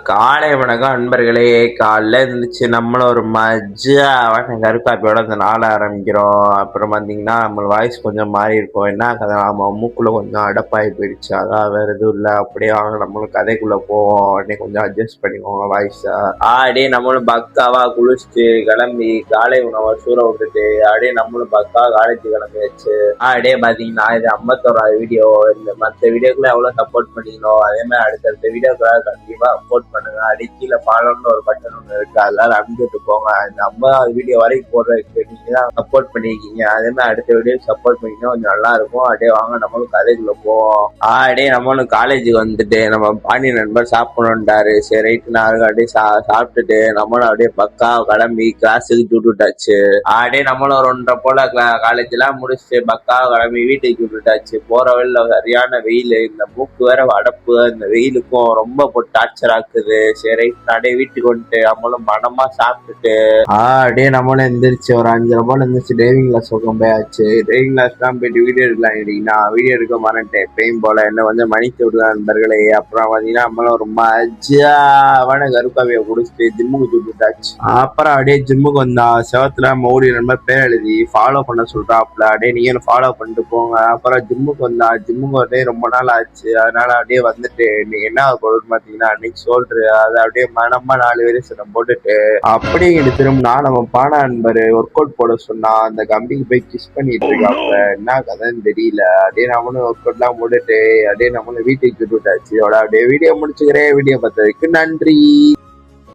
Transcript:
காலை வணக்கம் நண்பர்களே. காலைல இருந்துச்சு நம்மளும் ஒரு மஜாவான கருக்காப்பியோட இந்த நாளை ஆரம்பிக்கிறோம். அப்புறம் பார்த்தீங்கன்னா நம்ம வாய்ஸ் கொஞ்சம் மாறி இருக்கும். என்ன கதை, நம்ம மூக்குள்ள கொஞ்சம் அடப்பாகி போயிடுச்சு. அதான் வேற எதுவும் இல்லை. அப்படியே வாங்க நம்மளும் கதைக்குள்ள போவோம். உடனே கொஞ்சம் அட்ஜஸ்ட் பண்ணிக்கோங்க வாய்ஸா. அப்படியே நம்மளும் பக்காவா குளிச்சுட்டு கிளம்பி காலை உணவை சூற விட்டுட்டு அப்படியே நம்மளும் பக்கா காலேஜ் கிளம்பியாச்சு. அப்படியே பார்த்தீங்கன்னா இது 51வது வீடியோ. இந்த மற்ற வீடியோக்குள்ள எவ்வளோ சப்போர்ட் பண்ணிக்கணும், அதே மாதிரி அடுத்தடுத்த வீடியோக்குள்ள கண்டிப்பா சப்போர்ட் பண்ணுங்க. அடிக்கீழ ஃபாலோன்னு ஒரு பட்டன் ஒன்று இருக்கு, அதெல்லாம் அனுப்பிட்டு போங்க. இந்த 50வது வீடியோ வரைக்கும் போடுறதுக்கு நீங்க தான் சப்போர்ட் பண்ணிருக்கீங்க. அதே மாதிரி அடுத்த வீடியோ சப்போர்ட் பண்ணிங்கன்னா கொஞ்சம் நல்லா இருக்கும். அப்படியே வாங்க நம்மளும் காலேஜுக்குள்ள போவோம். அப்படியே நம்மளும் காலேஜுக்கு வந்துட்டு நம்ம பாண்டி நண்பர் சாப்பிடணுன்ட்டாரு. சரி ரைட்டு நான் அப்படியே சாப்பிட்டுட்டு நம்மளும் அப்படியே பக்கா கிளம்பி கிளாஸுக்கு விட்டுட்டாச்சு. அப்படியே நம்மளும் ஒரு 1:30 போல காலேஜ் எல்லாம் முடிச்சுட்டு பக்கா கிளம்பி வீட்டுக்கு விட்டுட்டாச்சு. போற வழியில சரியான வெயில், இந்த மூக்கு வேற அடப்பு, இந்த வெயிலுக்கும் ரொம்ப போட்டு டார்ச்சர் ஆக்குது. சரி அப்படியே வீட்டுக்கு வந்துட்டு நம்மளும் மனமா சாப்பிட்டுட்டு அப்படியே நம்மளும் எந்திரிச்சு ஒரு 5:30 போல எந்திரிச்சு டிரைவிங் கிளாஸ் பக்கம் போயாச்சு. டிரைவிங் கிளாஸ் தான் போயிட்டு வீடியோ எடுக்கலாம். நான் வீடியோ எடுக்க மாட்டேன் எப்பயும் போல, என்ன கொஞ்சம் மணிக்கு விடுவேன் நண்பர்களே. அப்புறம் பார்த்தீங்கன்னா நம்மளும் ஒரு மஜாவான கருப்பாவியை குடிச்சிட்டு ஜிம்முக்கு தூக்கிட்டாச்சு. அப்புறம் அப்படியே ஜிம்முக்கு வந்தா செவத்துல மோடி நண்பர் பேர் எழுதி ஃபாலோ பண்ண சொல்றாப்புல. அப்படியே நீங்க ஃபாலோ பண்ணிட்டு போங்க. அப்புறம் ஜிம்முக்கு வந்தா ஜிம்முக்கு வந்து ரொம்ப நாள் ஆச்சு, அதனால அப்படியே வந்துட்டு நீங்க என்ன பொருள் பார்த்தீங்கன்னா அன்னைக்கு சொல்றேன் அதை அப்படியே மனமா 4 பேரும் சில போட்டுட்டு அப்படியே திரும்பினா நம்ம பான நண்பர் ஒர்க் அவுட் போட சொன்னா அந்த கம்பிக்கு போய் கிஸ் பண்ணிட்டு இருக்காப்ல. என்ன கதைன்னு தெரியல. அப்படியே நம்மளும் ஒர்க் அவுட் எல்லாம் போட்டுட்டு அப்படியே நம்மளும் வீட்டுக்கு விட்டுட்டாச்சு. அப்படியே வீடியோ முடிச்சுக்கிறேன். வீடியோ பார்த்ததுக்கு நன்றி.